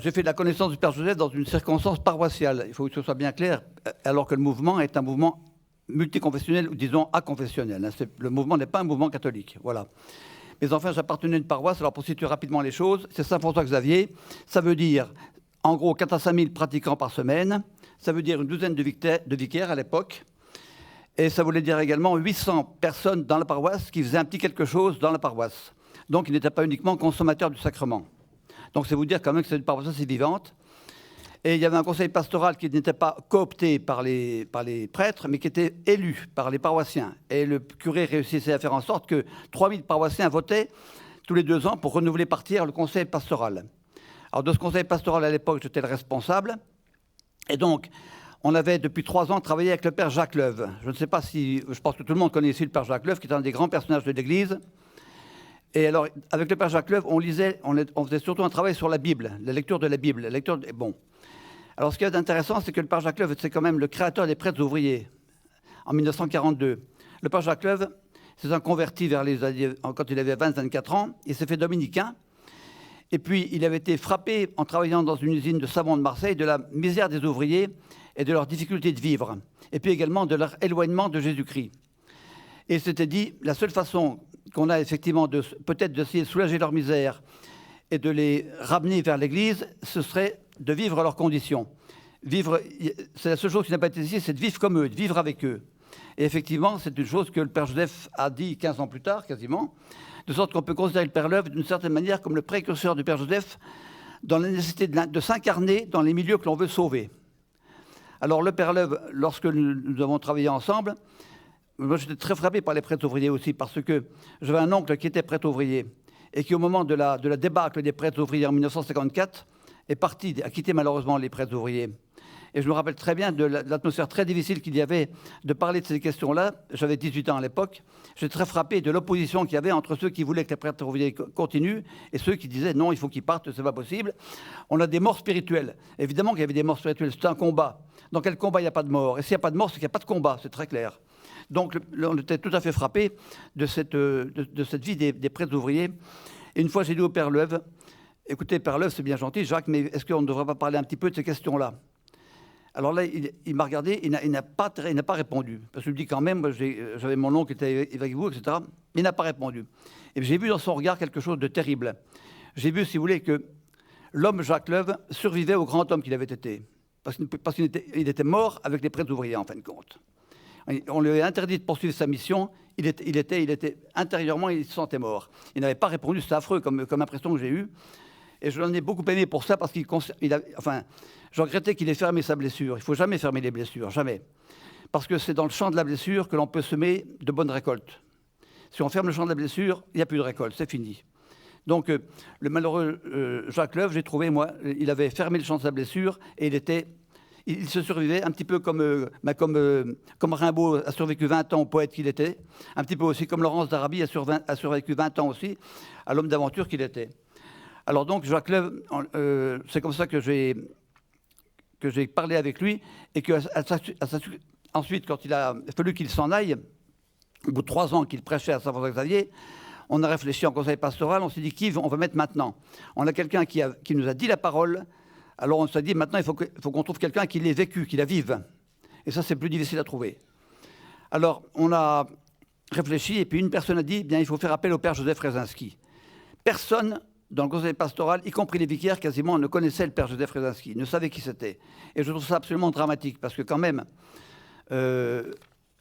J'ai fait la connaissance du Père Joseph dans une circonstance paroissiale. Il faut que ce soit bien clair, alors que le mouvement est un mouvement multiconfessionnel, ou disons aconfessionnel. Le mouvement n'est pas un mouvement catholique. Voilà. Mais enfin, j'appartenais à une paroisse. Alors, pour situer rapidement les choses, c'est Saint-François-Xavier. Ça veut dire, en gros, 4 à 5 000 pratiquants par semaine. Ça veut dire une douzaine de vicaires à l'époque. Et ça voulait dire également 800 personnes dans la paroisse qui faisaient un petit quelque chose dans la paroisse. Donc, ils n'étaient pas uniquement consommateurs du sacrement. Donc, c'est vous dire quand même que c'est une paroisse assez vivante. Et il y avait un conseil pastoral qui n'était pas coopté par les prêtres, mais qui était élu par les paroissiens. Et le curé réussissait à faire en sorte que 3000 paroissiens votaient tous les 2 ans pour renouveler par tiers le conseil pastoral. Alors, de ce conseil pastoral, à l'époque, j'étais le responsable. Et donc, on avait depuis 3 ans travaillé avec le père Jacques Leuve. Je ne sais pas si... Je pense que tout le monde connaît ici le père Jacques Leuve, qui est un des grands personnages de l'Église. Et alors, avec le père Jacques Leuve, on faisait surtout un travail sur la Bible, la lecture de la Bible. Bon. Alors, ce qui est intéressant, c'est que le père Jacques Leuve, c'est quand même le créateur des prêtres ouvriers, en 1942. Le père Jacques Leuve s'est converti quand il avait 24 ans. Il s'est fait dominicain. Et puis, il avait été frappé, en travaillant dans une usine de savon de Marseille, de la misère des ouvriers et de leur difficulté de vivre. Et puis également de leur éloignement de Jésus-Christ. Et il s'était dit, la seule façon qu'on a effectivement peut-être d'essayer de soulager leur misère et de les ramener vers l'Église, ce serait de vivre leurs conditions. C'est la seule chose qui n'a pas été ici, c'est de vivre comme eux, de vivre avec eux. Et effectivement, c'est une chose que le Père Joseph a dit 15 ans plus tard, quasiment, de sorte qu'on peut considérer le Père Leuve d'une certaine manière comme le précurseur du Père Joseph dans la nécessité de s'incarner dans les milieux que l'on veut sauver. Alors le Père Leuve, lorsque nous avons travaillé ensemble, moi j'étais très frappé par les prêtres ouvriers aussi, parce que j'avais un oncle qui était prêtre ouvrier et qui, au moment de la débâcle des prêtres ouvriers en 1954, est parti, a quitté malheureusement les prêtres ouvriers. Et je me rappelle très bien de l'atmosphère très difficile qu'il y avait de parler de ces questions-là. J'avais 18 ans à l'époque. J'étais très frappé de l'opposition qu'il y avait entre ceux qui voulaient que les prêtres ouvriers continuent et ceux qui disaient non, il faut qu'ils partent, c'est pas possible. On a des morts spirituelles. Évidemment qu'il y avait des morts spirituelles. C'est un combat. Dans quel combat il n'y a pas de mort? Et s'il n'y a pas de mort, c'est qu'il n'y a pas de combat. C'est très clair. Donc on était tout à fait frappé de cette vie des prêtres ouvriers. Et une fois, j'ai dit au Père Leuve, écoutez, Père Leuve, c'est bien gentil, Jacques, mais est-ce qu'on ne devrait pas parler un petit peu de ces questions-là? Alors là, il m'a regardé, il n'a pas répondu. Parce que je lui dis quand même, j'avais mon oncle qui était avec vous, etc. Il n'a pas répondu. Et j'ai vu dans son regard quelque chose de terrible. J'ai vu, si vous voulez, que l'homme Jacques Leuve survivait au grand homme qu'il avait été. Parce qu'il était mort avec les prêtres ouvriers, en fin de compte. On lui a interdit de poursuivre sa mission. Il était intérieurement, il se sentait mort. Il n'avait pas répondu, c'est affreux comme impression que j'ai eue. Et je l'en ai beaucoup aimé pour ça, parce je regrettais qu'il ait fermé sa blessure. Il ne faut jamais fermer les blessures, jamais. Parce que c'est dans le champ de la blessure que l'on peut semer de bonnes récoltes. Si on ferme le champ de la blessure, il n'y a plus de récolte, c'est fini. Donc, le malheureux Jacques Leuve, j'ai trouvé, moi, il avait fermé le champ de sa blessure et il se survivait un petit peu comme Rimbaud a survécu 20 ans au poète qu'il était, un petit peu aussi comme Laurence d'Arabie a survécu 20 ans aussi à l'homme d'aventure qu'il était. Alors donc, Jacques Leuve, c'est comme ça que j'ai parlé avec lui, et que ensuite, quand il a fallu qu'il s'en aille, au bout de 3 ans qu'il prêchait à Saint-François-Xavier, on a réfléchi en conseil pastoral, on s'est dit qui on va mettre maintenant. On a quelqu'un qui nous a dit la parole, alors on s'est dit maintenant il faut qu'on trouve quelqu'un qui l'ait vécu, qui la vive. Et ça, c'est plus difficile à trouver. Alors, on a réfléchi, et puis une personne a dit, bien, il faut faire appel au Père Joseph Rezinski. Personne dans le conseil pastoral, y compris les vicaires, quasiment ne connaissaient le Père Joseph Rezinski, ne savaient qui c'était. Et je trouve ça absolument dramatique, parce que quand même,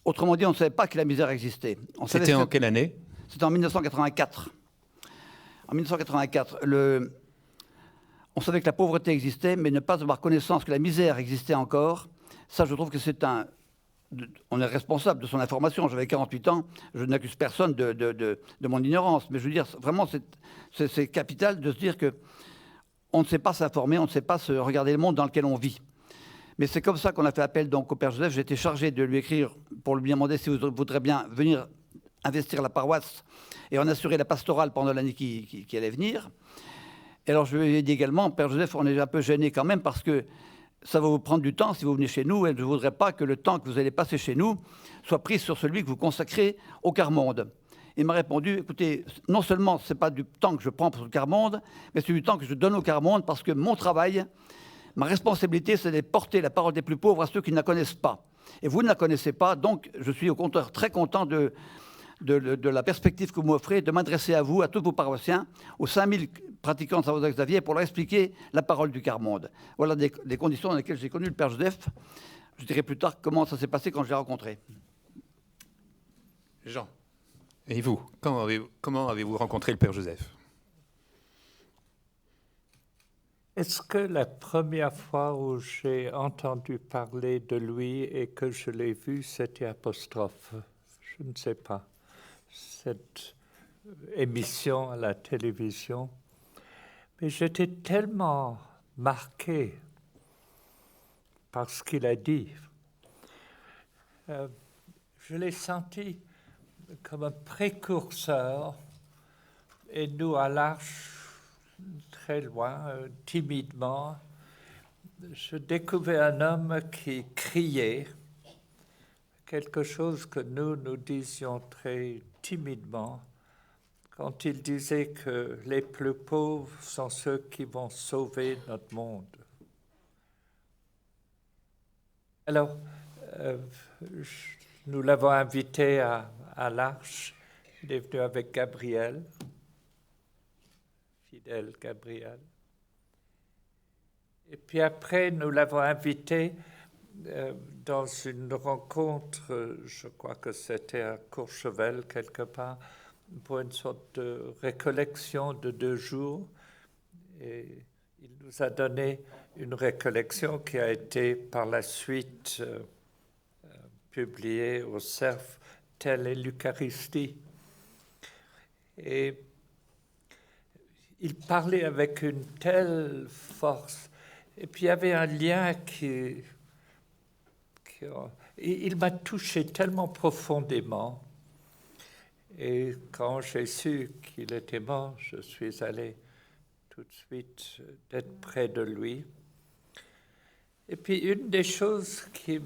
autrement dit, on ne savait pas que la misère existait. C'était en quelle année? C'était en 1984. En 1984, on savait que la pauvreté existait, mais ne pas avoir connaissance que la misère existait encore, ça, je trouve que on est responsable de son information. J'avais 48 ans, je n'accuse personne de mon ignorance. Mais je veux dire, vraiment, c'est capital de se dire qu'on ne sait pas s'informer, on ne sait pas se regarder le monde dans lequel on vit. Mais c'est comme ça qu'on a fait appel donc, au Père Joseph. J'ai été chargé de lui écrire pour lui demander si vous voudrez bien venir investir la paroisse et en assurer la pastorale pendant l'année qui allait venir. Et alors je lui ai dit également, Père Joseph, on est un peu gêné quand même parce que ça va vous prendre du temps si vous venez chez nous, et je ne voudrais pas que le temps que vous allez passer chez nous soit pris sur celui que vous consacrez au quart monde. Il m'a répondu, écoutez, non seulement ce n'est pas du temps que je prends pour le quart-monde, mais c'est du temps que je donne au quart-monde parce que mon travail, ma responsabilité, c'est de porter la parole des plus pauvres à ceux qui ne la connaissent pas. Et vous ne la connaissez pas, donc je suis au contraire très content de la perspective que vous m'offrez, de m'adresser à vous, à tous vos paroissiens, aux 5000 pratiquants de Saint-Joseph-Xavier, pour leur expliquer la parole du quart-monde. Voilà les conditions dans lesquelles j'ai connu le Père Joseph. Je dirai plus tard comment ça s'est passé quand je l'ai rencontré. Jean, et vous, comment avez-vous rencontré le Père Joseph? Est-ce que la première fois où j'ai entendu parler de lui et que je l'ai vu, c'était Apostrophe? Je ne sais pas. Cette émission à la télévision. Mais j'étais tellement marqué par ce qu'il a dit. Je l'ai senti comme un précurseur, et nous, à l'Arche, très loin, timidement, je découvrais un homme qui criait quelque chose que nous disions très timidement quand il disait que les plus pauvres sont ceux qui vont sauver notre monde. Alors, nous l'avons invité à l'Arche. Il est venu avec Gabriel, fidèle Gabriel. Et puis après, nous l'avons invité dans une rencontre, je crois que c'était à Courchevel quelque part, pour une sorte de récollection de 2 jours. Et il nous a donné une récollection qui a été par la suite publiée au CERF, telle est l'Eucharistie. Et il parlait avec une telle force. Et puis il y avait un lien il m'a touché tellement profondément. Et quand j'ai su qu'il était mort, je suis allé tout de suite d'être près de lui. Et puis une des choses qui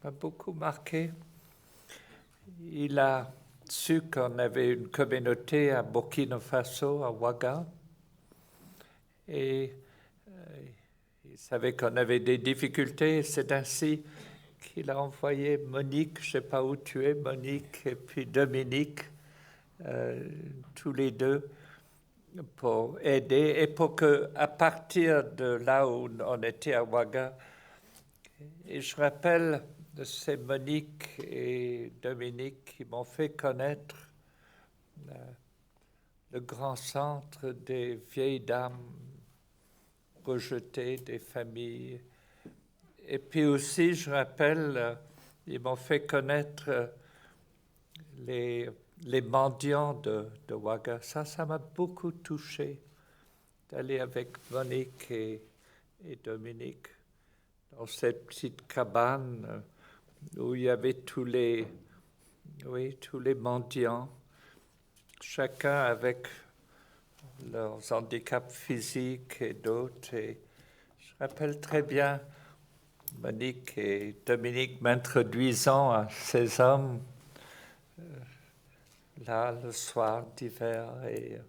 m'a beaucoup marqué, il a su qu'on avait une communauté à Burkina Faso, à Ouaga, et il savait qu'on avait des difficultés. C'est ainsi qu'il a envoyé Monique, je ne sais pas où tu es, Monique, et puis Dominique, tous les deux, pour aider, et pour qu'à partir de là où on était à Ouaga, et je rappelle, c'est Monique et Dominique qui m'ont fait connaître le grand centre des vieilles dames rejetées, des familles. Et puis aussi, je rappelle, ils m'ont fait connaître les mendiants de Ouaga. Ça m'a beaucoup touché d'aller avec Monique et Dominique dans cette petite cabane où il y avait tous les mendiants, chacun avec leurs handicaps physiques et d'autres. Et je rappelle très bien Monique et Dominique m'introduisant à ces hommes là le soir d'hiver, et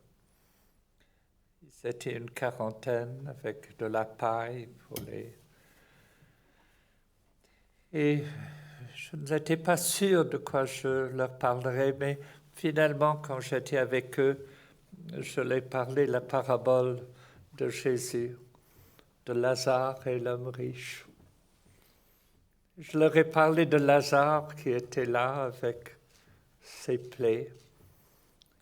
ils étaient une quarantaine avec de la paille pour les... Et je n'étais pas sûr de quoi je leur parlerais, mais finalement, quand j'étais avec eux, je leur ai parlé la parabole de Jésus, de Lazare et l'homme riche. Je leur ai parlé de Lazare qui était là avec ses plaies,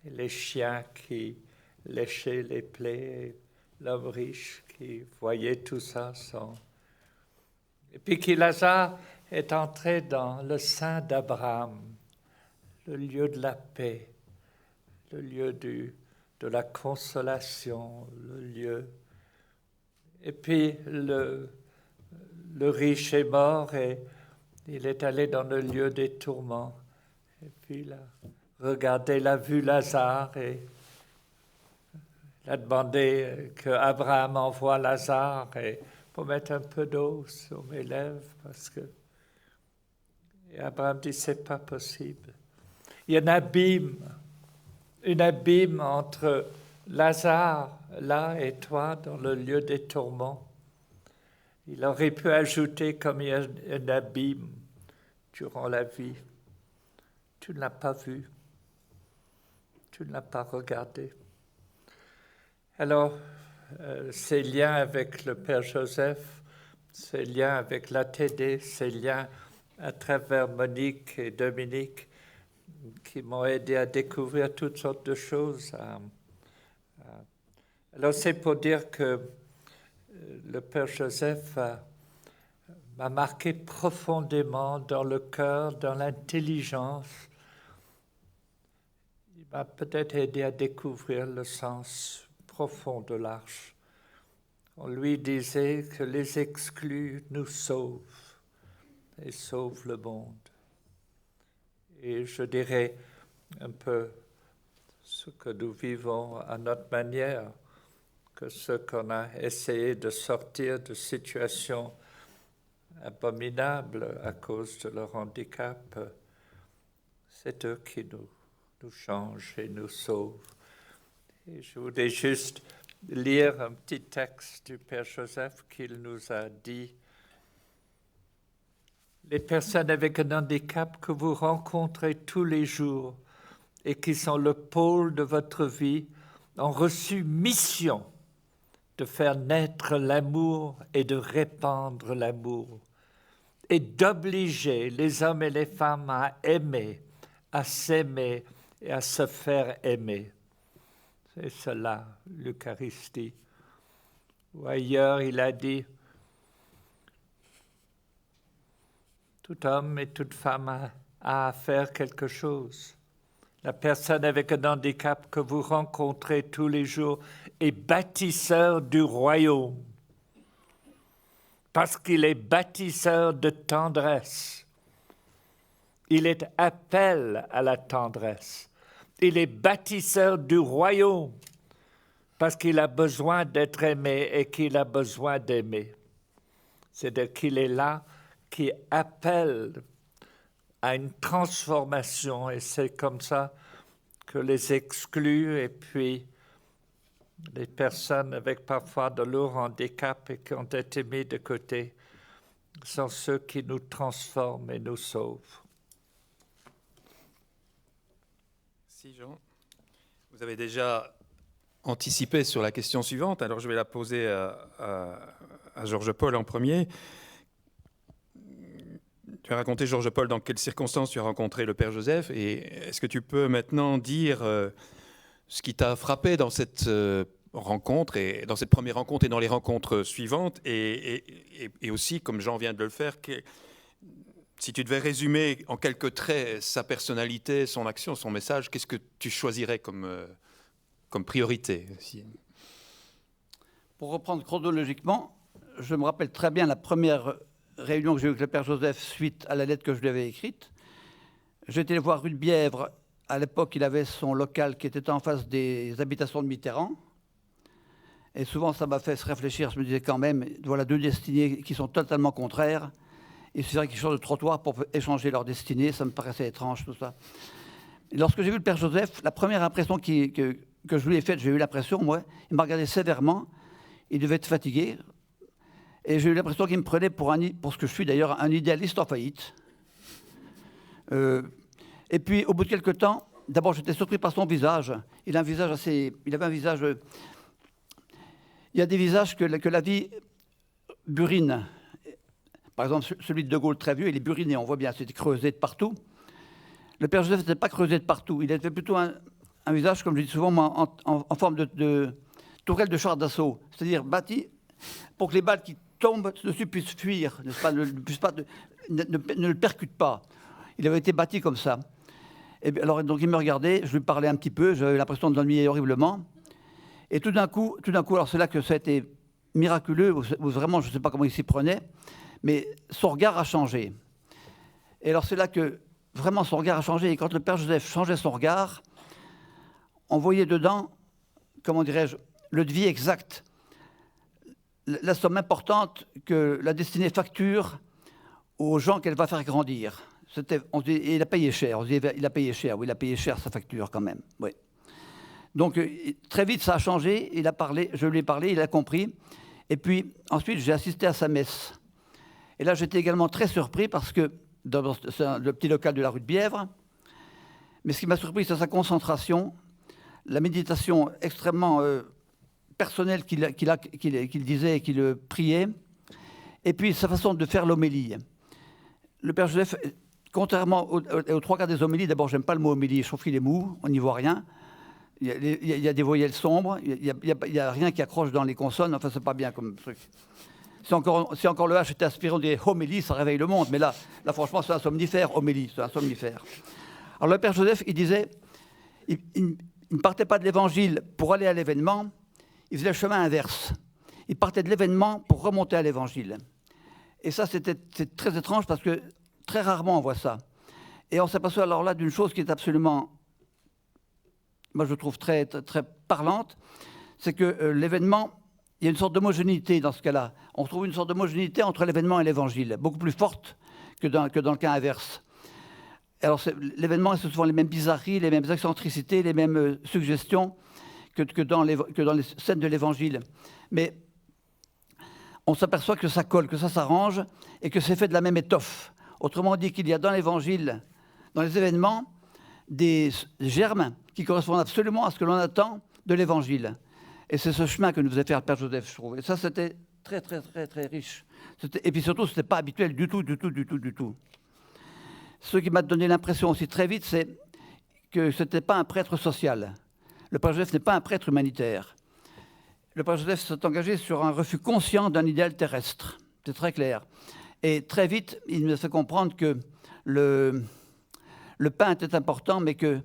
et les chiens qui léchaient les plaies, et l'homme riche qui voyait tout ça sans... Et puis que Lazare est entré dans le sein d'Abraham, le lieu de la paix, le lieu de la consolation, le lieu... Et puis le riche est mort et il est allé dans le lieu des tourments. Et puis il a regardé, il a vu Lazare et il a demandé qu'Abraham envoie Lazare pour mettre un peu d'eau sur mes lèvres parce que... Et Abraham dit, c'est pas possible. Il y a un abîme un abîme entre Lazare, là, et toi, dans le lieu des tourments. Il aurait pu ajouter comme il y a un abîme durant la vie. Tu ne l'as pas vu. Tu ne l'as pas regardé. Alors, ces liens avec le Père Joseph, ces liens avec l'ATD, ces liens à travers Monique et Dominique, qui m'ont aidé à découvrir toutes sortes de choses. Alors, c'est pour dire que le Père Joseph m'a marqué profondément dans le cœur, dans l'intelligence. Il m'a peut-être aidé à découvrir le sens profond de l'arche. On lui disait que les exclus nous sauvent et sauvent le monde. Et je dirais un peu ce que nous vivons à notre manière, que ceux qu'on a essayé de sortir de situations abominables à cause de leur handicap, c'est eux qui nous changent et nous sauvent. Et je voudrais juste lire un petit texte du Père Joseph qu'il nous a dit. Les personnes avec un handicap que vous rencontrez tous les jours et qui sont le pôle de votre vie ont reçu mission de faire naître l'amour et de répandre l'amour et d'obliger les hommes et les femmes à aimer, à s'aimer et à se faire aimer. C'est cela, l'Eucharistie. Ou ailleurs, il a dit, tout homme et toute femme a à faire quelque chose. La personne avec un handicap que vous rencontrez tous les jours est bâtisseur du royaume, parce qu'il est bâtisseur de tendresse. Il est appel à la tendresse. Il est bâtisseur du royaume parce qu'il a besoin d'être aimé et qu'il a besoin d'aimer. C'est-à-dire qu'il est là, qui appelle à une transformation et c'est comme ça que les exclus et puis les personnes avec parfois de lourds handicaps et qui ont été mis de côté sont ceux qui nous transforment et nous sauvent. Merci Jean. Vous avez déjà anticipé sur la question suivante, alors je vais la poser à Georges-Paul en premier. Tu as raconté, Georges-Paul, dans quelles circonstances tu as rencontré le Père Joseph, et est-ce que tu peux maintenant dire ce qui t'a frappé dans cette rencontre, et dans cette première rencontre et dans les rencontres suivantes, et aussi, comme Jean vient de le faire, si tu devais résumer en quelques traits sa personnalité, son action, son message, qu'est-ce que tu choisirais comme priorité? Pour reprendre chronologiquement, je me rappelle très bien la première réunion que j'ai eue avec le Père Joseph suite à la lettre que je lui avais écrite. J'étais allé voir Rue de Bièvre. À l'époque, il avait son local qui était en face des habitations de Mitterrand. Et souvent, ça m'a fait se réfléchir. Je me disais quand même, voilà deux destinées qui sont totalement contraires. Il suffirait qu'ils changent de trottoir pour échanger leurs destinées. Ça me paraissait étrange, tout ça. Et lorsque j'ai vu le Père Joseph, la première impression que je lui ai faite, j'ai eu l'impression, moi, il m'a regardé sévèrement. Il devait être fatigué. Et j'ai eu l'impression qu'il me prenait pour ce que je suis d'ailleurs, un idéaliste en faillite. Et puis, au bout de quelques temps, d'abord, j'étais surpris par son visage. Il avait un visage... il y a des visages que la vie burine. Par exemple, celui de Gaulle très vieux, il est buriné, on voit bien, c'était creusé de partout. Le Père Joseph n'était pas creusé de partout. Il avait plutôt un visage, comme je dis souvent, moi, en forme de tourelle de char d'assaut. C'est-à-dire bâti pour que les balles qui tombent dessus puissent fuir, ne le percutent pas. Il avait été bâti comme ça. Et bien, alors, donc il me regardait, je lui parlais un petit peu, j'avais l'impression de l'ennuyer horriblement. Et tout d'un coup, alors c'est là que ça a été miraculeux, ou vraiment, je ne sais pas comment il s'y prenait, mais son regard a changé. Et alors c'est là que vraiment son regard a changé. Et quand le Père Joseph changeait son regard, on voyait dedans, comment dirais-je, le devis exact, la somme importante que la destinée facture aux gens qu'elle va faire grandir. Il a payé cher. Il a payé cher sa facture quand même. Oui. Donc, très vite, ça a changé. Il a parlé, je lui ai parlé, il a compris. Et puis, ensuite, j'ai assisté à sa messe. Et là, j'étais également très surpris parce que, c'est le petit local de la rue de Bièvre, mais ce qui m'a surpris, c'est sa concentration, la méditation extrêmement personnelle qu'il disait et qu'il priait, et puis sa façon de faire l'homélie. Le Père Joseph, contrairement aux trois quarts des homélies, d'abord, j'aime pas le mot homélie, je trouve qu'il est mou, on n'y voit rien. Il y a des voyelles sombres, il n'y a rien qui accroche dans les consonnes, enfin, c'est pas bien comme truc. Si encore le H était aspiré, on dirait homélie, ça réveille le monde. Mais là franchement, c'est un somnifère, homélie, c'est un somnifère. Alors le Père Joseph, il disait, il ne partait pas de l'Évangile pour aller à l'événement, il faisait le chemin inverse. Il partait de l'événement pour remonter à l'Évangile. Et ça, c'est très étrange parce que très rarement on voit ça. Et on s'aperçoit alors là d'une chose qui est absolument, moi je trouve très, très parlante, c'est que l'événement, il y a une sorte d'homogénéité dans ce cas-là. On trouve une sorte d'homogénéité entre l'événement et l'évangile, beaucoup plus forte que dans le cas inverse. Alors l'événement, c'est souvent les mêmes bizarreries, les mêmes excentricités, les mêmes suggestions que dans les scènes de l'évangile. Mais on s'aperçoit que ça colle, que ça s'arrange et que c'est fait de la même étoffe. Autrement dit, qu'il y a dans l'évangile, dans les événements, des germes qui correspondent absolument à ce que l'on attend de l'évangile. Et c'est ce chemin que nous faisait faire le Père Joseph, je trouve. Et ça, c'était très, très, très, très riche. Et puis surtout, ce n'était pas habituel du tout. Ce qui m'a donné l'impression aussi très vite, c'est que ce n'était pas un prêtre social. Le Père Joseph n'est pas un prêtre humanitaire. Le Père Joseph s'est engagé sur un refus conscient d'un idéal terrestre. C'est très clair. Et très vite, il me fait comprendre que le pain était important, mais qu'il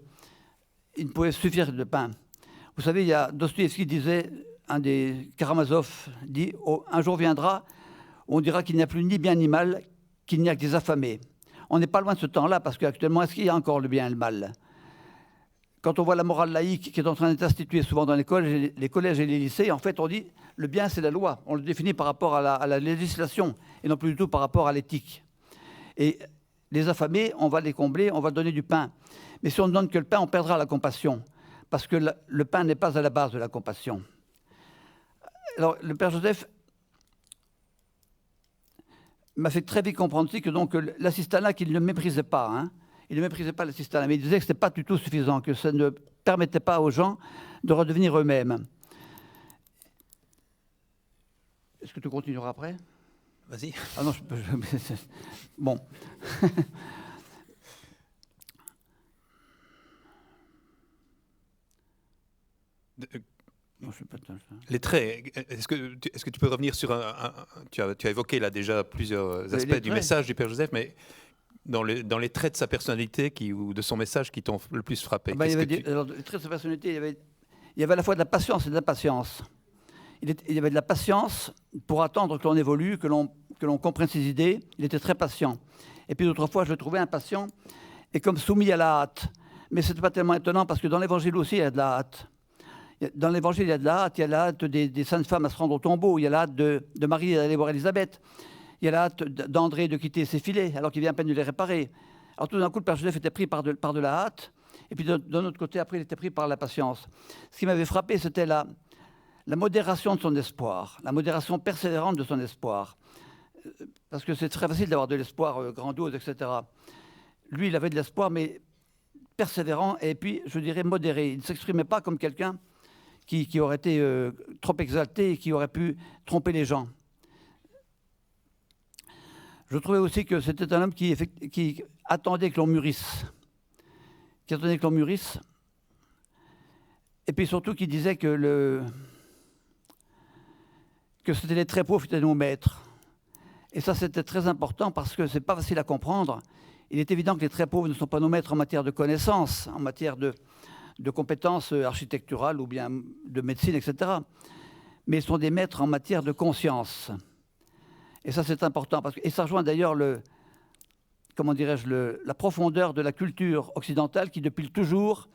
ne pouvait suffire de pain. Vous savez, il y a Dostoïevski disait, un des Karamazov dit « Un jour viendra où on dira qu'il n'y a plus ni bien ni mal, qu'il n'y a que des affamés ». On n'est pas loin de ce temps-là, parce qu'actuellement, est-ce qu'il y a encore le bien et le mal? Quand on voit la morale laïque qui est en train d'être instituée souvent dans les collèges et les lycées, en fait, on dit le bien, c'est la loi. On le définit par rapport à la législation, et non plus du tout par rapport à l'éthique. Et les affamés, on va les combler, on va donner du pain. Mais si on ne donne que le pain, on perdra la compassion. Parce que le pain n'est pas à la base de la compassion. Alors, le Père Joseph m'a fait très vite comprendre aussi que donc l'assistanat, qu'il ne méprisait pas, hein, il ne méprisait pas l'assistanat, mais il disait que ce n'était pas du tout suffisant, que ça ne permettait pas aux gens de redevenir eux-mêmes. Est-ce que tu continueras après? Vas-y. Ah non, bon. Les traits, est-ce que tu peux revenir sur tu as évoqué là déjà plusieurs aspects du message du Père Joseph, mais dans les traits de sa personnalité ou de son message qui t'ont le plus frappé? Les traits de sa personnalité, il y avait à la fois de la patience et de la patience. Il y avait de la patience pour attendre que l'on évolue, que l'on comprenne ses idées. Il était très patient. Et puis d'autres fois, je le trouvais impatient et comme soumis à la hâte. Mais ce n'était pas tellement étonnant parce que dans l'Évangile aussi, il y a de la hâte. Dans l'Évangile, il y a de la hâte. Il y a la hâte des saintes femmes à se rendre au tombeau. Il y a la hâte de Marie d'aller voir Élisabeth. Il y a la hâte d'André de quitter ses filets alors qu'il vient à peine de les réparer. Alors tout d'un coup, le Père Joseph était pris par de la hâte. Et puis d'un autre côté, après, il était pris par la patience. Ce qui m'avait frappé, c'était la modération de son espoir, la modération persévérante de son espoir. Parce que c'est très facile d'avoir de l'espoir grandiose, etc. Lui, il avait de l'espoir, mais persévérant et puis, je dirais, modéré. Il ne s'exprimait pas comme quelqu'un qui aurait été trop exalté et qui aurait pu tromper les gens. Je trouvais aussi que c'était un homme qui attendait que l'on mûrisse. Qui attendait que l'on mûrisse. Et puis surtout qui disait que c'était les très pauvres qui étaient nos maîtres. Et ça, c'était très important parce que ce n'est pas facile à comprendre. Il est évident que les très pauvres ne sont pas nos maîtres en matière de connaissances, en matière de compétences architecturales ou bien de médecine, etc. Mais ils sont des maîtres en matière de conscience. Et ça, c'est important. Et ça rejoint d'ailleurs la profondeur de la culture occidentale qui, depuis toujours,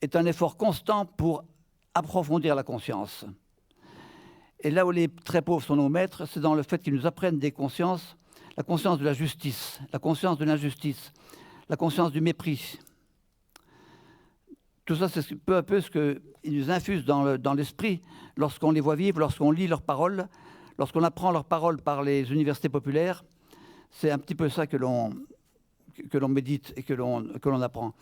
est un effort constant pour approfondir la conscience. Et là où les très pauvres sont nos maîtres, c'est dans le fait qu'ils nous apprennent des consciences, la conscience de la justice, la conscience de l'injustice, la conscience du mépris. tout ça, c'est peu à peu ce qu'ils nous infusent dans l'esprit lorsqu'on les voit vivre, lorsqu'on lit leurs paroles, lorsqu'on apprend leurs paroles par les universités populaires. C'est un petit peu ça que l'on médite et que l'on apprend.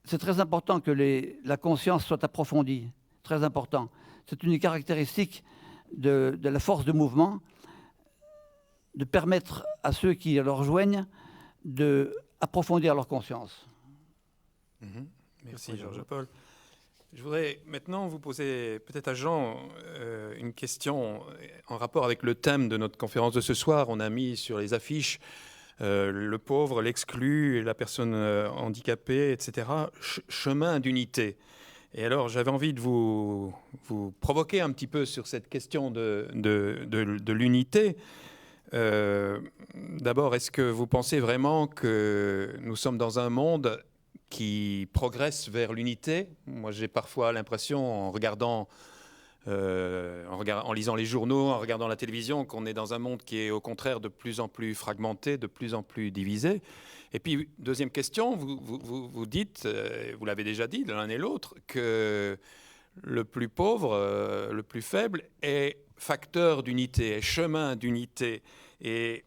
C'est très important que la conscience soit approfondie, très important. C'est une caractéristique de la force de mouvement, de permettre à ceux qui le rejoignent d'approfondir leur conscience. Merci Georges-Paul. Je voudrais maintenant vous poser, peut-être à Jean, une question en rapport avec le thème de notre conférence de ce soir. On a mis sur les affiches le pauvre, l'exclu, la personne handicapée, etc. Chemin d'unité. Et alors, j'avais envie de vous provoquer un petit peu sur cette question de l'unité. D'abord, est-ce que vous pensez vraiment que nous sommes dans un monde qui progresse vers l'unité? Moi, j'ai parfois l'impression, en lisant les journaux, en regardant la télévision, qu'on est dans un monde qui est au contraire de plus en plus fragmenté, de plus en plus divisé. Et puis, deuxième question, vous dites, vous l'avez déjà dit l'un et l'autre, que le plus pauvre, le plus faible est facteur d'unité, est chemin d'unité. Et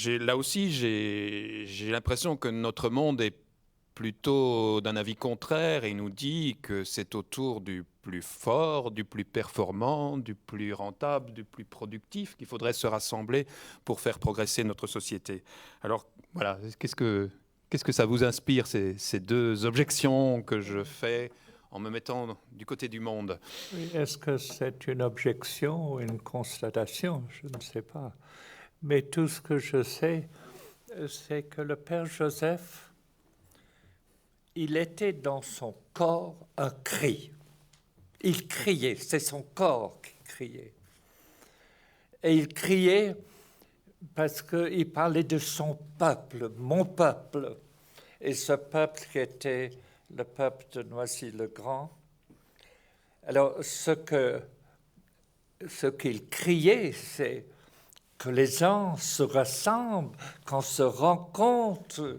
là aussi, j'ai l'impression que notre monde est plutôt d'un avis contraire et nous dit que c'est autour du plus fort, du plus performant, du plus rentable, du plus productif qu'il faudrait se rassembler pour faire progresser notre société. Alors voilà, qu'est-ce que ça vous inspire, ces deux objections que je fais en me mettant du côté du monde? Oui, est-ce que c'est une objection ou une constatation? Je ne sais pas. Mais tout ce que je sais, c'est que le Père Joseph, il était dans son corps un cri. Il criait, c'est son corps qui criait. Et il criait parce qu'il parlait de son peuple, mon peuple. Et ce peuple qui était le peuple de Noisy-le-Grand. Alors, ce qu'il criait, c'est que les gens se rassemblent, qu'on se rencontre.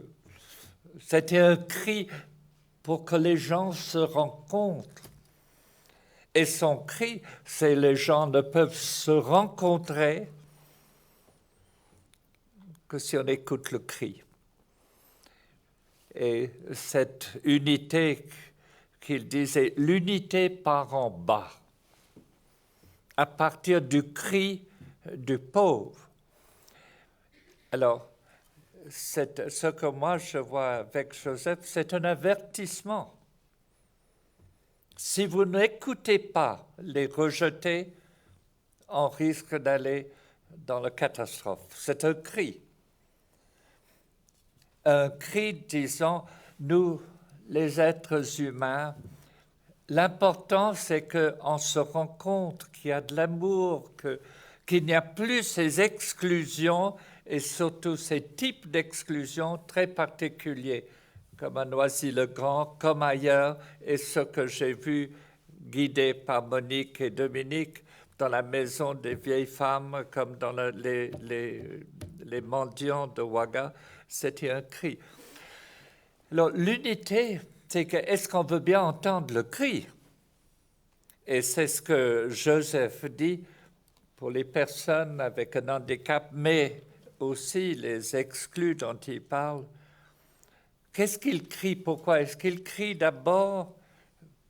C'était un cri pour que les gens se rencontrent. Et son cri, c'est les gens ne peuvent se rencontrer que si on écoute le cri. Et cette unité qu'il disait, l'unité part en bas, à partir du cri du pauvre. Alors, ce que moi je vois avec Joseph, c'est un avertissement. Si vous n'écoutez pas les rejetés, on risque d'aller dans la catastrophe. C'est un cri. Un cri disant, nous, les êtres humains, l'important c'est qu'on se rencontre, qu'il y a de l'amour, qu'il n'y a plus ces exclusions et surtout ces types d'exclusions très particuliers, comme à Noisy-le-Grand, comme ailleurs, et ce que j'ai vu guidé par Monique et Dominique dans la maison des vieilles femmes, comme dans les mendiants de Ouaga, c'était un cri. Alors, l'unité, c'est que est-ce qu'on veut bien entendre le cri? Et c'est ce que Joseph dit pour les personnes avec un handicap, mais aussi les exclus dont il parle. Qu'est-ce qu'il crie? Pourquoi? Est-ce qu'il crie d'abord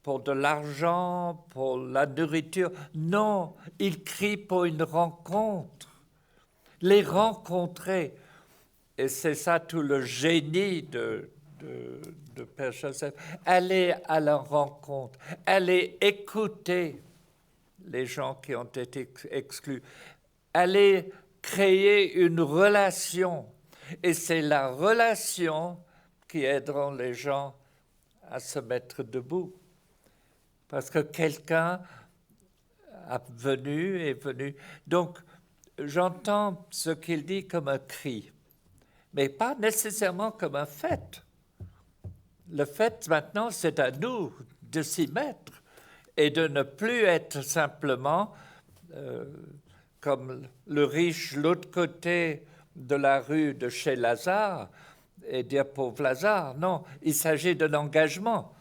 pour de l'argent, pour la nourriture? Non, il crie pour une rencontre. Les rencontrer. Et c'est ça tout le génie de Père Joseph. Aller à la rencontre, aller écouter les gens qui ont été exclus, aller créer une relation. Et c'est la relation qui aidera les gens à se mettre debout. Parce que quelqu'un est venu. Donc, j'entends ce qu'il dit comme un cri, mais pas nécessairement comme un fait. Le fait, maintenant, c'est à nous de s'y mettre et de ne plus être simplement comme le riche, l'autre côté de la rue de chez Lazare, et dire pauvre Lazare. Non, il s'agit d'un engagement.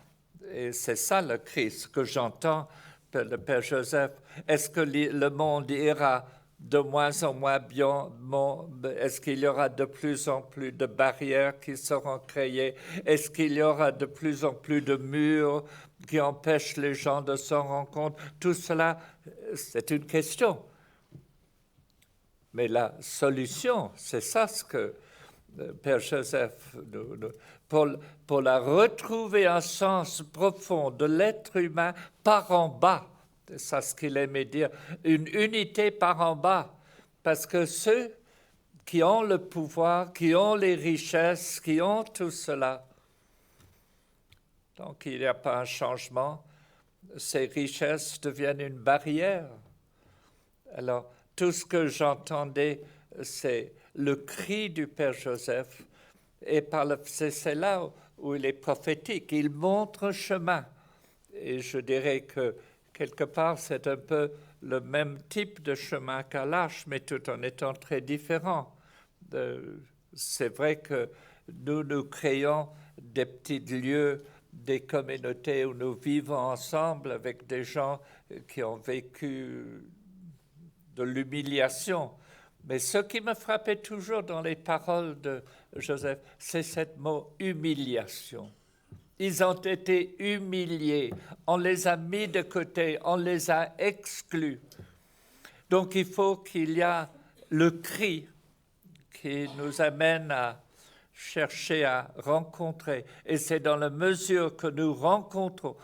Et c'est ça le Christ que j'entends, le Père Joseph. Est-ce que le monde ira de moins en moins bien? Est-ce qu'il y aura de plus en plus de barrières qui seront créées? Est-ce qu'il y aura de plus en plus de murs qui empêchent les gens de s'en rendre compte? Tout cela, c'est une question. Mais la solution, c'est ça ce que Père Joseph, pour la retrouver un sens profond de l'être humain par en bas, c'est ça ce qu'il aimait dire, une unité par en bas, parce que ceux qui ont le pouvoir, qui ont les richesses, qui ont tout cela, donc il n'y a pas un changement, ces richesses deviennent une barrière. Alors, tout ce que j'entendais, c'est le cri du Père Joseph, et c'est là où il est prophétique. Il montre un chemin. Et je dirais que, quelque part, c'est un peu le même type de chemin qu'à l'Arche, mais tout en étant très différent. C'est vrai que nous créons des petits lieux, des communautés où nous vivons ensemble avec des gens qui ont vécu de l'humiliation. Mais ce qui me frappait toujours dans les paroles de Joseph, c'est ce mot humiliation. Ils ont été humiliés, on les a mis de côté, on les a exclus. Donc il faut qu'il y ait le cri qui nous amène à chercher à rencontrer. Et c'est dans la mesure que nous rencontrons.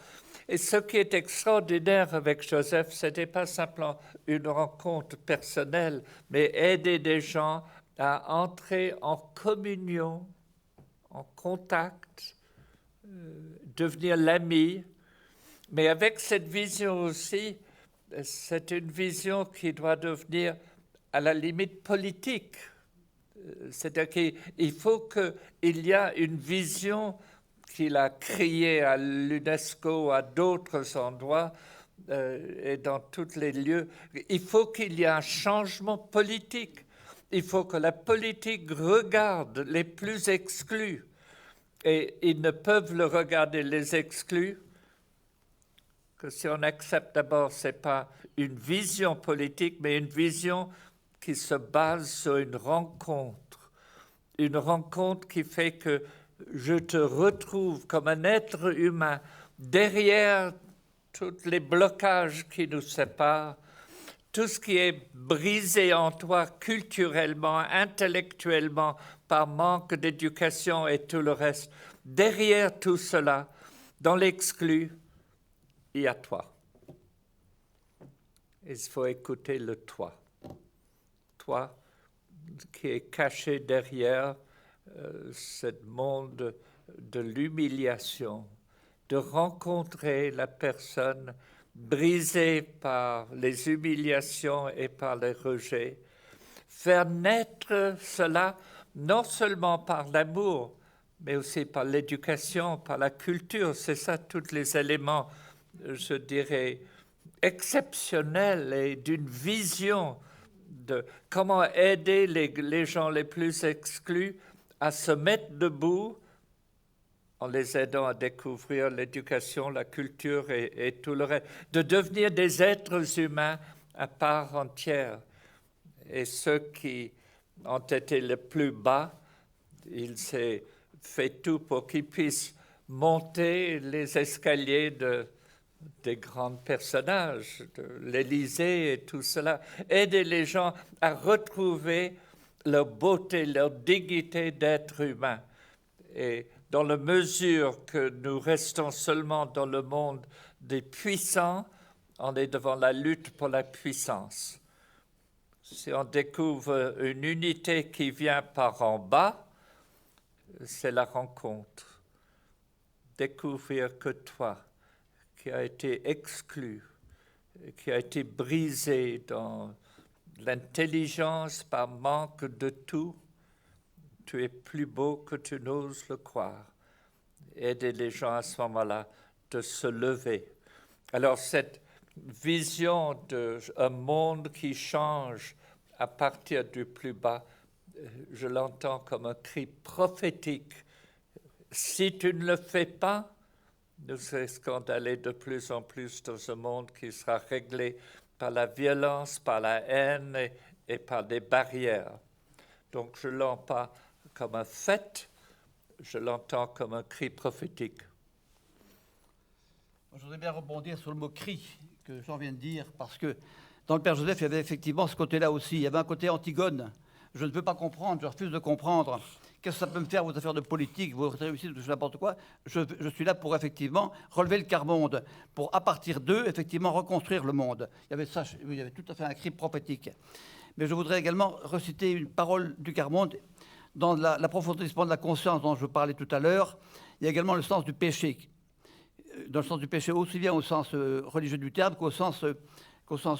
Et ce qui est extraordinaire avec Joseph, ce n'était pas simplement une rencontre personnelle, mais aider des gens à entrer en communion, en contact, devenir l'ami. Mais avec cette vision aussi, c'est une vision qui doit devenir à la limite politique. C'est-à-dire qu'il faut qu'il y ait une vision qu'il a créée à l'UNESCO, à d'autres endroits et dans tous les lieux. Il faut qu'il y ait un changement politique. Il faut que la politique regarde les plus exclus. Et ils ne peuvent le regarder, les exclus, que si on accepte d'abord, ce n'est pas une vision politique, mais une vision qui se base sur une rencontre qui fait que je te retrouve comme un être humain derrière tous les blocages qui nous séparent, tout ce qui est brisé en toi culturellement, intellectuellement, par manque d'éducation et tout le reste. Derrière tout cela, dans l'exclu, il y a toi. Il faut écouter le toi. Toi qui est caché derrière ce monde de l'humiliation, de rencontrer la personne brisée par les humiliations et par les rejets, faire naître cela non seulement par l'amour, mais aussi par l'éducation, par la culture. C'est ça, tous les éléments, je dirais, exceptionnels et d'une vision de comment aider les gens les plus exclus à se mettre debout en les aidant à découvrir l'éducation, la culture et tout le reste, de devenir des êtres humains à part entière. Et ceux qui ont été les plus bas, il s'est fait tout pour qu'ils puissent monter les escaliers des grands personnages, de l'Élysée et tout cela, aider les gens à retrouver leur beauté, leur dignité d'être humain. Et dans la mesure que nous restons seulement dans le monde des puissants, on est devant la lutte pour la puissance. Si on découvre une unité qui vient par en bas, c'est la rencontre. Découvrir que toi, qui as été exclu, qui a été brisé dans l'intelligence par manque de tout, tu es plus beau que tu n'oses le croire. Aider les gens à ce moment-là de se lever. Alors cette vision d'un monde qui change à partir du plus bas, je l'entends comme un cri prophétique. Si tu ne le fais pas, nous risquons d'aller de plus en plus dans un monde qui sera réglé par la violence, par la haine et par des barrières. Donc je ne l'entends pas comme un fait, je l'entends comme un cri prophétique. Je voudrais bien rebondir sur le mot cri que Jean vient de dire, parce que dans le Père Joseph, il y avait effectivement ce côté-là aussi. Il y avait un côté Antigone. Je ne peux pas comprendre, je refuse de comprendre. Qu'est-ce que ça peut me faire, vos affaires de politique, vos réussites, n'importe quoi. Je suis là pour effectivement relever le quart-monde, pour à partir d'eux, effectivement, reconstruire le monde. Il y avait ça, il y avait tout à fait un cri prophétique. Mais je voudrais également reciter une parole du quart-monde. Dans l'approfondissement de la conscience dont je parlais tout à l'heure, il y a également le sens du péché. Dans le sens du péché aussi bien au sens religieux du terme qu'au sens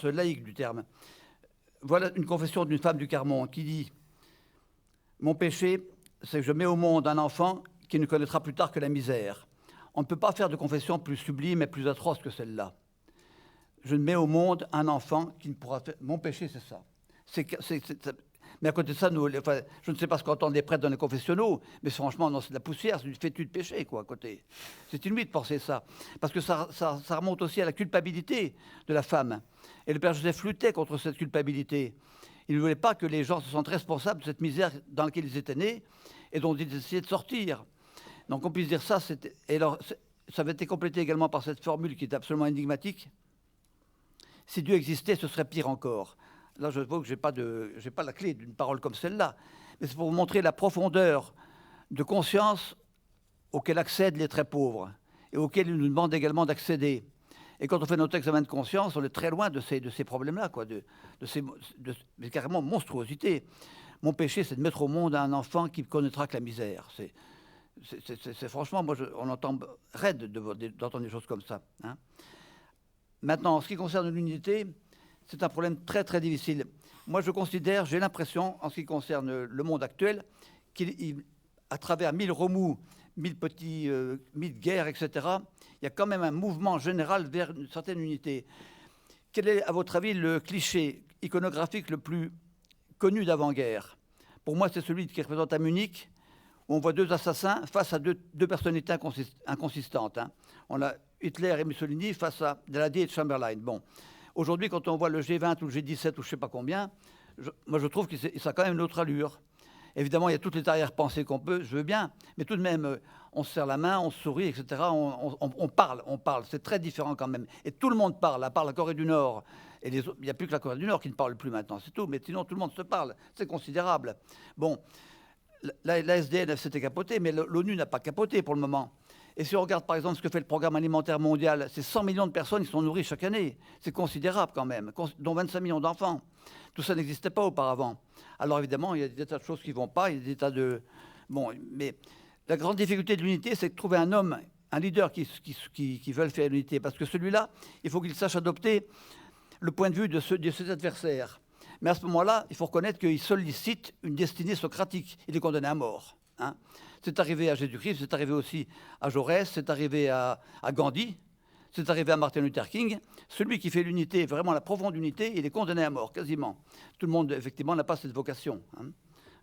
laïque du terme. Voilà une confession d'une femme du quart-monde qui dit « Mon péché, c'est que je mets au monde un enfant qui ne connaîtra plus tard que la misère. On ne peut pas faire de confession plus sublime et plus atroce que celle-là. Je mets au monde un enfant qui ne pourra faire... Mon péché, c'est ça. Mais à côté de ça, je ne sais pas ce qu'entendent les prêtres dans les confessionnaux, mais franchement, non, c'est de la poussière, c'est du fétu de péché, quoi, à côté. C'est inouï de penser ça. Parce que ça remonte aussi à la culpabilité de la femme. Et le Père Joseph luttait contre cette culpabilité. Il ne voulait pas que les gens se sentent responsables de cette misère dans laquelle ils étaient nés et dont ils essayaient de sortir. Donc on puisse dire ça, et alors, ça avait été complété également par cette formule qui est absolument énigmatique. Si Dieu existait, ce serait pire encore. Là, je vois que je n'ai pas la clé d'une parole comme celle-là. Mais c'est pour vous montrer la profondeur de conscience auquel accèdent les très pauvres et auquel ils nous demandent également d'accéder. Et quand on fait notre examen de conscience, on est très loin de ces problèmes-là, quoi, mais carrément monstruosité. Mon péché, c'est de mettre au monde un enfant qui ne connaîtra que la misère. C'est franchement, moi, on entend raide d'entendre des choses comme ça. Hein. Maintenant, en ce qui concerne l'unité, c'est un problème très, très difficile. Moi, je considère, j'ai l'impression, en ce qui concerne le monde actuel, qu'à travers 1000 remous, 1000 guerres, etc., il y a quand même un mouvement général vers une certaine unité. Quel est, à votre avis, le cliché iconographique le plus connu d'avant-guerre? Pour moi, c'est celui qui représente à Munich, où on voit deux assassins face à deux personnalités inconsistantes. Hein. On a Hitler et Mussolini face à Daladier et Chamberlain. Bon. Aujourd'hui, quand on voit le G20 ou le G17 ou je ne sais pas combien, moi je trouve que ça a quand même une autre allure. Évidemment, il y a toutes les arrière-pensées qu'on peut, je veux bien, mais tout de même, on se serre la main, on se sourit, etc. On parle, c'est très différent quand même. Et tout le monde parle, à part la Corée du Nord. Et il n'y a plus que la Corée du Nord qui ne parle plus maintenant, c'est tout. Mais sinon, tout le monde se parle, c'est considérable. Bon, la SDN s'était capotée, mais l'ONU n'a pas capoté pour le moment. Et si on regarde par exemple ce que fait le programme alimentaire mondial, c'est 100 millions de personnes qui sont nourries chaque année. C'est considérable quand même, dont 25 millions d'enfants. Tout ça n'existait pas auparavant. Alors évidemment, il y a des tas de choses qui ne vont pas, il y a des tas de... Bon, mais la grande difficulté de l'unité, c'est de trouver un homme, un leader qui veut faire l'unité. Parce que celui-là, il faut qu'il sache adopter le point de vue de ses adversaires. Mais à ce moment-là, il faut reconnaître qu'il sollicite une destinée socratique. Il est condamné à mort. Hein. C'est arrivé à Jésus-Christ, c'est arrivé aussi à Jaurès, c'est arrivé à Gandhi, c'est arrivé à Martin Luther King. Celui qui fait l'unité, vraiment la profonde unité, il est condamné à mort, quasiment. Tout le monde, effectivement, n'a pas cette vocation. Hein.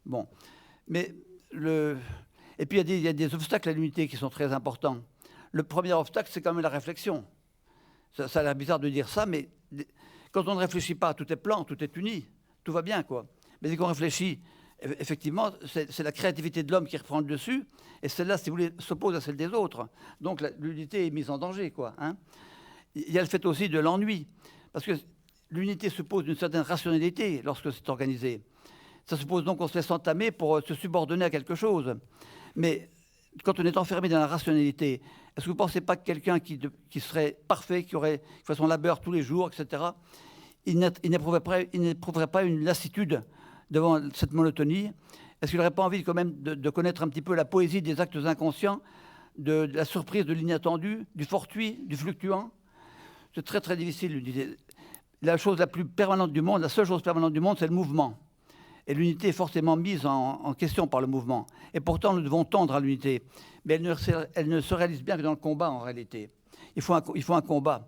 Bon. Mais et puis, il y a des obstacles à l'unité qui sont très importants. Le premier obstacle, c'est quand même la réflexion. Ça a l'air bizarre de dire ça, mais quand on ne réfléchit pas, tout est plan, tout est uni, tout va bien, quoi. Mais dès qu'on réfléchit, effectivement, c'est la créativité de l'homme qui reprend le dessus, et celle-là, si vous voulez, s'oppose à celle des autres. Donc l'unité est mise en danger, quoi. Hein. Il y a le fait aussi de l'ennui, parce que l'unité suppose une certaine rationalité lorsque c'est organisé. Ça suppose donc qu'on se laisse entamer pour se subordonner à quelque chose. Mais quand on est enfermé dans la rationalité, est-ce que vous ne pensez pas que quelqu'un qui serait parfait, qui ferait son labeur tous les jours, etc., il n'éprouverait pas une lassitude devant cette monotonie? Est-ce qu'il n'aurait pas envie quand même de connaître un petit peu la poésie des actes inconscients, de la surprise de l'inattendu, du fortuit, du fluctuant? C'est très très difficile. La chose la plus permanente du monde, la seule chose permanente du monde, c'est le mouvement. Et l'unité est forcément mise en question par le mouvement. Et pourtant, nous devons tendre à l'unité. Mais elle ne se réalise bien que dans le combat, en réalité. Il faut un combat.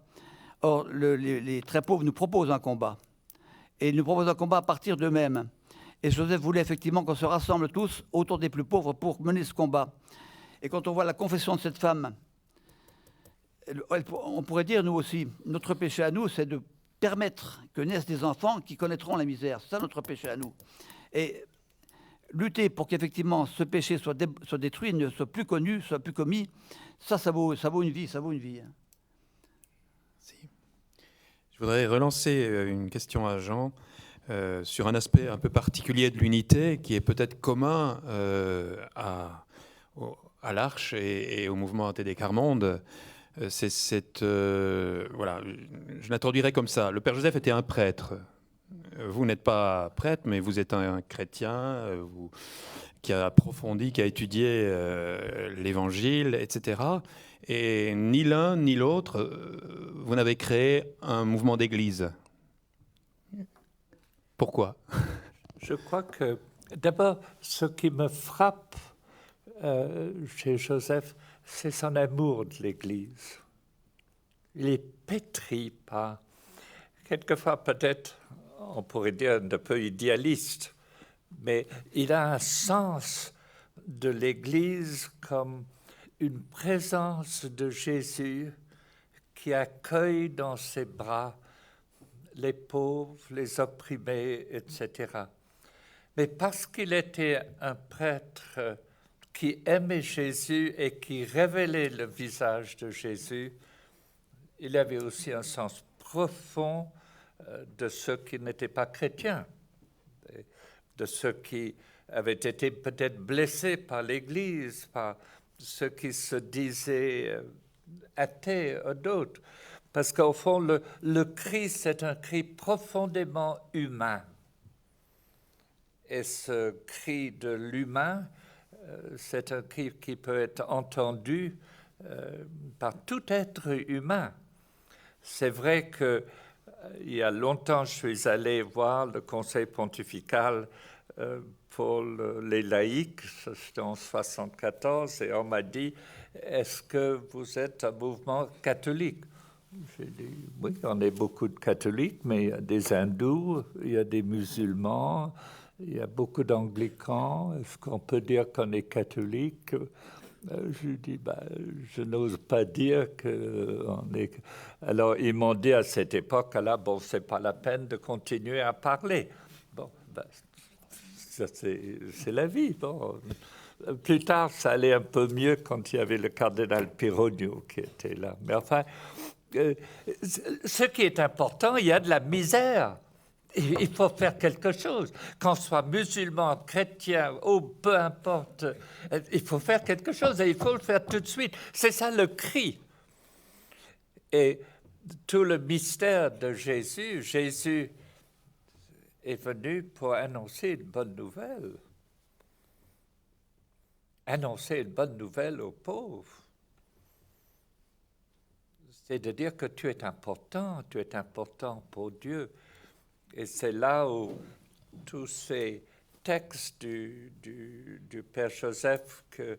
Or, les très pauvres nous proposent un combat. Et ils nous proposent un combat à partir d'eux-mêmes. Et Joseph voulait effectivement qu'on se rassemble tous autour des plus pauvres pour mener ce combat. Et quand on voit la confession de cette femme, on pourrait dire, nous aussi, notre péché à nous, c'est de permettre que naissent des enfants qui connaîtront la misère. C'est ça notre péché à nous. Et lutter pour qu'effectivement ce péché soit détruit, ne soit plus connu, soit plus commis, ça vaut une vie, ça vaut une vie. Je voudrais relancer une question à Jean sur un aspect un peu particulier de l'unité qui est peut-être commun à l'Arche et au mouvement ATD Quart Monde. C'est cette... voilà, je l'introduirais comme ça. Le Père Joseph était un prêtre. Vous n'êtes pas prêtre, mais vous êtes un chrétien qui a approfondi, qui a étudié l'Évangile, etc. Et ni l'un ni l'autre, vous n'avez créé un mouvement d'église. Pourquoi ? Je crois que, d'abord, ce qui me frappe chez Joseph, c'est son amour de l'Église. Il est pétri par, quelquefois peut-être, on pourrait dire un peu idéaliste, mais il a un sens de l'Église comme une présence de Jésus qui accueille dans ses bras les pauvres, les opprimés, etc. Mais parce qu'il était un prêtre qui aimait Jésus et qui révélait le visage de Jésus, il avait aussi un sens profond de ceux qui n'étaient pas chrétiens, de ceux qui avaient été peut-être blessés par l'Église, par ceux qui se disaient athées ou d'autres. Parce qu'au fond, le cri, c'est un cri profondément humain. Et ce cri de l'humain, c'est un cri qui peut être entendu par tout être humain. C'est vrai que il y a longtemps, je suis allé voir le Conseil pontifical pour les laïcs, c'était en 1974, et on m'a dit « Est-ce que vous êtes un mouvement catholique ?» J'ai dit « Oui, on est beaucoup de catholiques, mais il y a des hindous, il y a des musulmans, il y a beaucoup d'anglicans. Est-ce qu'on peut dire qu'on est catholique ?» Je lui dis, je n'ose pas dire qu'on est... Alors, ils m'ont dit à cette époque-là, bon, c'est pas la peine de continuer à parler. Bon, ça, c'est la vie. Bon. Plus tard, ça allait un peu mieux quand il y avait le cardinal Pirogno qui était là. Mais enfin, ce qui est important, il y a de la misère. Il faut faire quelque chose. Qu'on soit musulman, chrétien, ou peu importe, il faut faire quelque chose et il faut le faire tout de suite. C'est ça le cri. Et tout le mystère de Jésus, Jésus est venu pour annoncer une bonne nouvelle. Annoncer une bonne nouvelle aux pauvres. C'est de dire que tu es important pour Dieu. Et c'est là où tous ces textes du Père Joseph que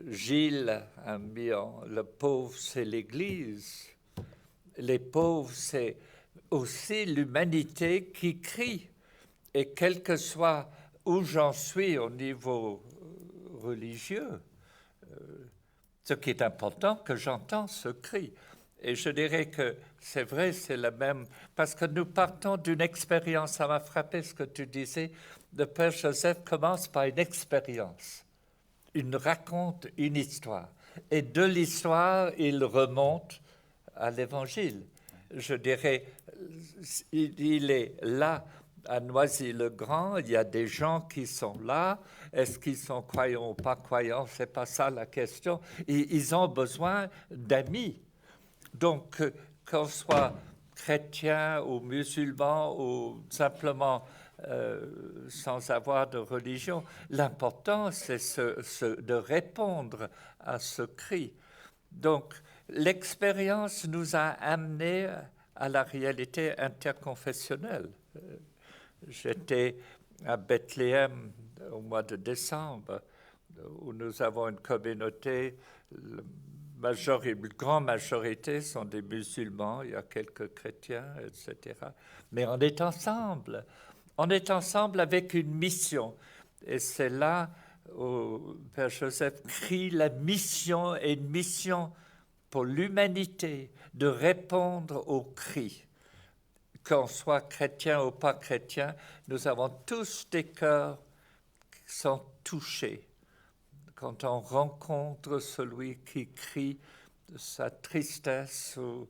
Gilles a mis en... Le pauvre, c'est l'Église. Les pauvres, c'est aussi l'humanité qui crie. Et quel que soit où j'en suis au niveau religieux, ce qui est important, que j'entends ce cri. Et je dirais que c'est vrai, c'est la même, parce que nous partons d'une expérience. Ça m'a frappé ce que tu disais. Le Père Joseph commence par une expérience. Il raconte une histoire. Et de l'histoire, il remonte à l'Évangile. Je dirais, il est là, à Noisy-le-Grand. Il y a des gens qui sont là. Est-ce qu'ils sont croyants ou pas croyants? C'est pas ça la question. Ils ont besoin d'amis. Donc, qu'on soit chrétien ou musulman ou simplement sans avoir de religion, l'important, c'est de répondre à ce cri. Donc, l'expérience nous a amenés à la réalité interconfessionnelle. J'étais à Bethléem au mois de décembre, où nous avons une communauté... Une grande majorité sont des musulmans, il y a quelques chrétiens, etc. Mais on est ensemble. On est ensemble avec une mission. Et c'est là où Père Joseph crie la mission, et une mission pour l'humanité, de répondre aux cris. Qu'on soit chrétien ou pas chrétien, nous avons tous des cœurs qui sont touchés quand on rencontre celui qui crie sa tristesse, ou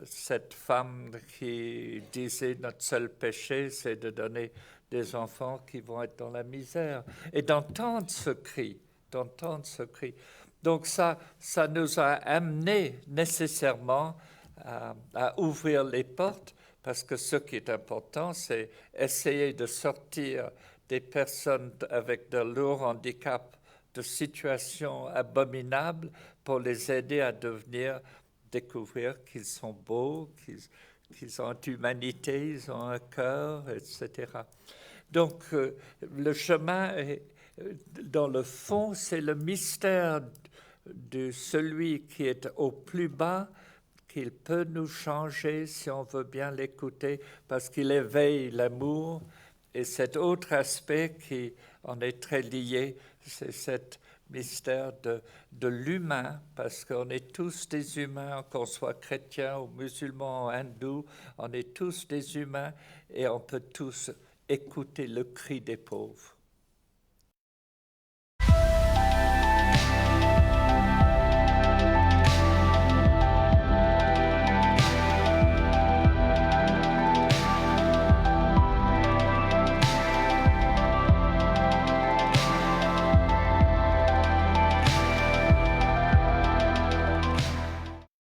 cette femme qui disait notre seul péché, c'est de donner des enfants qui vont être dans la misère, et d'entendre ce cri, Donc ça nous a amené nécessairement à ouvrir les portes, parce que ce qui est important, c'est essayer de sortir des personnes avec de lourds handicaps, de situations abominables, pour les aider à découvrir qu'ils sont beaux, qu'ils ont une humanité, ils ont un cœur, etc. Donc, le chemin, dans le fond, c'est le mystère de celui qui est au plus bas, qu'il peut nous changer si on veut bien l'écouter, parce qu'il éveille l'amour. Et cet autre aspect qui en est très lié, c'est cet mystère de l'humain, parce qu'on est tous des humains, qu'on soit chrétien ou musulman ou hindou, on est tous des humains, et on peut tous écouter le cri des pauvres.